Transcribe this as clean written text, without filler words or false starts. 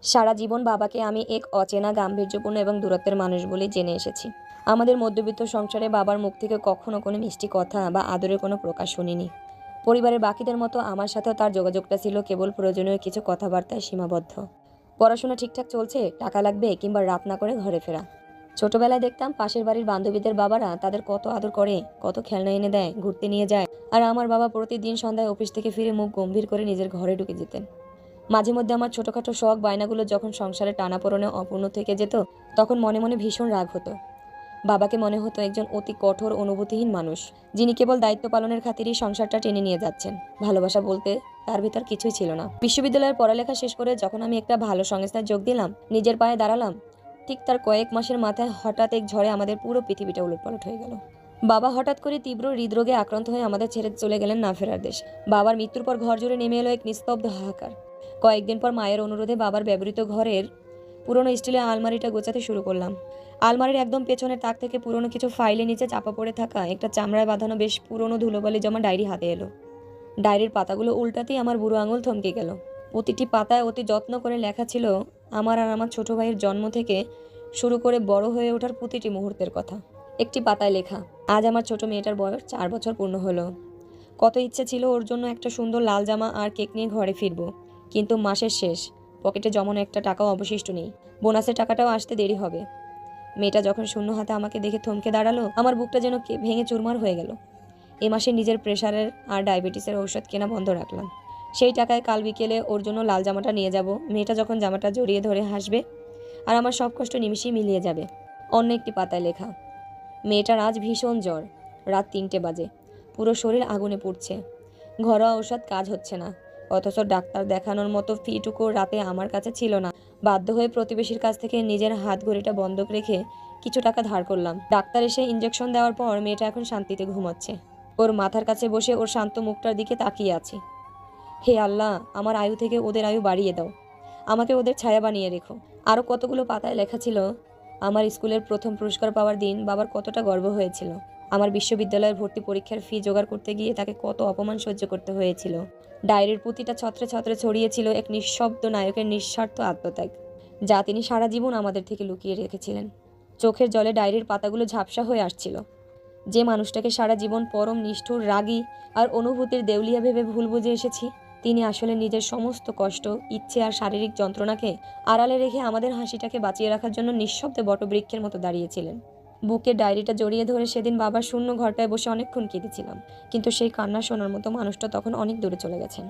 সারা জীবন বাবাকে আমি এক অচেনা, গাম্ভীর্যপূর্ণ এবং দূরত্বের মানুষ বলেই জেনে এসেছি। আমাদের মধ্যবিত্ত সংসারে বাবার মুখ থেকে কখনো কোনো মিষ্টি কথা বা আদরের কোনো প্রকাশ শুনিনি। পরিবারের বাকিদের মতো আমার সাথেও তার যোগাযোগটা ছিল কেবল প্রয়োজনীয় কিছু কথাবার্তায় সীমাবদ্ধ। পড়াশোনা ঠিকঠাক চলছে, টাকা লাগবে, কিংবা রাত না করে ঘরে ফেরা। ছোটবেলায় দেখতাম পাশের বাড়ির বান্ধবীদের বাবারা তাদের কত আদর করে, কত খেলনা এনে দেয়, ঘুরতে নিয়ে যায়। আর আমার বাবা প্রতিদিন সন্ধ্যায় অফিস থেকে ফিরে মুখ গম্ভীর করে নিজের ঘরে ঢুকে যেতেন। মাঝে মধ্যে আমার ছোটখাটো শখ বায়নাগুলো যখন সংসারে টানাপোড়েনে অপূর্ণ থেকে যেত, তখন মনে মনে ভীষণ রাগ হতো। বাবাকে মনে হতো একজন অতি কঠোর, অনুভূতিহীন মানুষ, যিনি কেবল দায়িত্ব পালনের খাতিরই সংসারটা টেনে নিয়ে যাচ্ছেন। ভালোবাসা বলতে তার ভিতর কিছুই ছিল না। বিশ্ববিদ্যালয়ের পড়ালেখা শেষ করে যখন আমি একটা ভালো সংস্থায় যোগ দিলাম, নিজের পায়ে দাঁড়ালাম, ঠিক তার কয়েক মাসের মাথায় হঠাৎ এক ঝড়ে আমাদের পুরো পৃথিবীটা উলটপালট হয়ে গেল। বাবা হঠাৎ করে তীব্র হৃদরোগে আক্রান্ত হয়ে আমাদের ছেড়ে চলে গেলেন না ফেরার দেশ। বাবার মৃত্যুর পর ঘর জুড়ে নেমে এলো এক নিস্তব্ধ হাহাকার। কয়েকদিন পর মায়ের অনুরোধে বাবার ব্যবহৃত ঘরের পুরনো স্টিলের আলমারিটা গোছাতে শুরু করলাম। আলমারির একদম পেছনের তাক থেকে পুরনো কিছু ফাইলের নিচে চাপা পড়ে থাকা একটা চামড়ায় বাঁধানো বেশ পুরনো ধুলোবালি জমা ডায়েরি হাতে এলো। ডায়েরির পাতাগুলো উল্টাতেই আমার বুড়ো আঙুল থমকে গেল। প্রতিটি পাতায় অতি যত্ন করে লেখা ছিল আমার আর আমার ছোট ভাইয়ের জন্ম থেকে শুরু করে বড় হয়ে ওঠার প্রতিটি মুহূর্তের কথা। একটি পাতায় লেখা, আজ আমার ছোট মেয়েটার বয়স 4 বছর পূর্ণ হলো। কত ইচ্ছে ছিল ওর জন্য একটা সুন্দর লাল জামা আর কেক নিয়ে ঘরে ফিরবো, কিন্তু মাসের শেষ, পকেটে জমানো একটা টাকাও অবশিষ্ট নেই। বোনাসের টাকাটাও আসতে দেরি হবে। মেয়েটা যখন শূন্য হাতে আমাকে দেখে থমকে দাঁড়ালো, আমার বুকটা যেন ভেঙে চুরমার হয়ে গেল। এ মাসে নিজের প্রেশারের আর ডায়াবেটিসের ঔষধ কেনা বন্ধ রাখলাম। সেই টাকায় কাল বিকেলে ওর জন্য লাল জামাটা নিয়ে যাব। মেয়েটা যখন জামাটা জড়িয়ে ধরে হাসবে, আর আমার সব কষ্ট নিমিষেই মিলিয়ে যাবে। অন্য একটি পাতায় লেখা, মেয়েটার আজ ভীষণ জ্বর, রাত 3টে বাজে, পুরো শরীর আগুনে পুড়ছে, ঘরোয়া ঔষধ কাজ হচ্ছে না, অথচ ডাক্তার দেখানোর মতো ফিটুকু রাতে আমার কাছে ছিল না। বাধ্য হয়ে প্রতিবেশীর কাছ থেকে নিজের হাত ঘড়িটা বন্ধক রেখে কিছু টাকা ধার করলাম। ডাক্তার এসে ইঞ্জেকশন দেওয়ার পর মেয়েটা এখন শান্তিতে ঘুমাচ্ছে। ওর মাথার কাছে বসে ওর শান্ত মুখটার দিকে তাকিয়ে আছি। হে আল্লাহ, আমার আয়ু থেকে ওদের আয়ু বাড়িয়ে দাও, আমাকে ওদের ছায়া বানিয়ে রেখো। আরও কতগুলো পাতায় লেখা ছিল আমার স্কুলের প্রথম পুরস্কার পাওয়ার দিন বাবার কতটা গর্ব হয়েছিল, আমার বিশ্ববিদ্যালয়ের ভর্তি পরীক্ষার ফি জোগাড় করতে গিয়ে তাকে কত অপমান সহ্য করতে হয়েছিল। ডায়েরির প্রতিটা ছত্রে ছত্রে ছড়িয়েছিল এক নিঃশব্দ নায়কের নিঃস্বার্থ আত্মত্যাগ, যা তিনি সারা জীবন আমাদের থেকে লুকিয়ে রেখেছিলেন। চোখের জলে ডায়েরির পাতাগুলো ঝাপসা হয়ে আসছিল। যে মানুষটাকে সারা জীবন পরম নিষ্ঠুর, রাগী আর অনুভূতির দেউলিয়া ভেবে ভুল বুঝে এসেছি, তিনি আসলে নিজের সমস্ত কষ্ট, ইচ্ছে আর শারীরিক যন্ত্রণাকে আড়ালে রেখে আমাদের হাসিটাকে বাঁচিয়ে রাখার জন্য নিঃশব্দে বটবৃক্ষের মতো দাঁড়িয়েছিলেন। বুকের ডায়েরিটা জড়িয়ে ধরে সেদিন বাবার শূন্য ঘরটায় বসে অনেকক্ষণ কেঁদেছিলাম, কিন্তু সেই কান্না শোনার মতো মানুষটা তখন অনেক দূরে চলে গেছেন।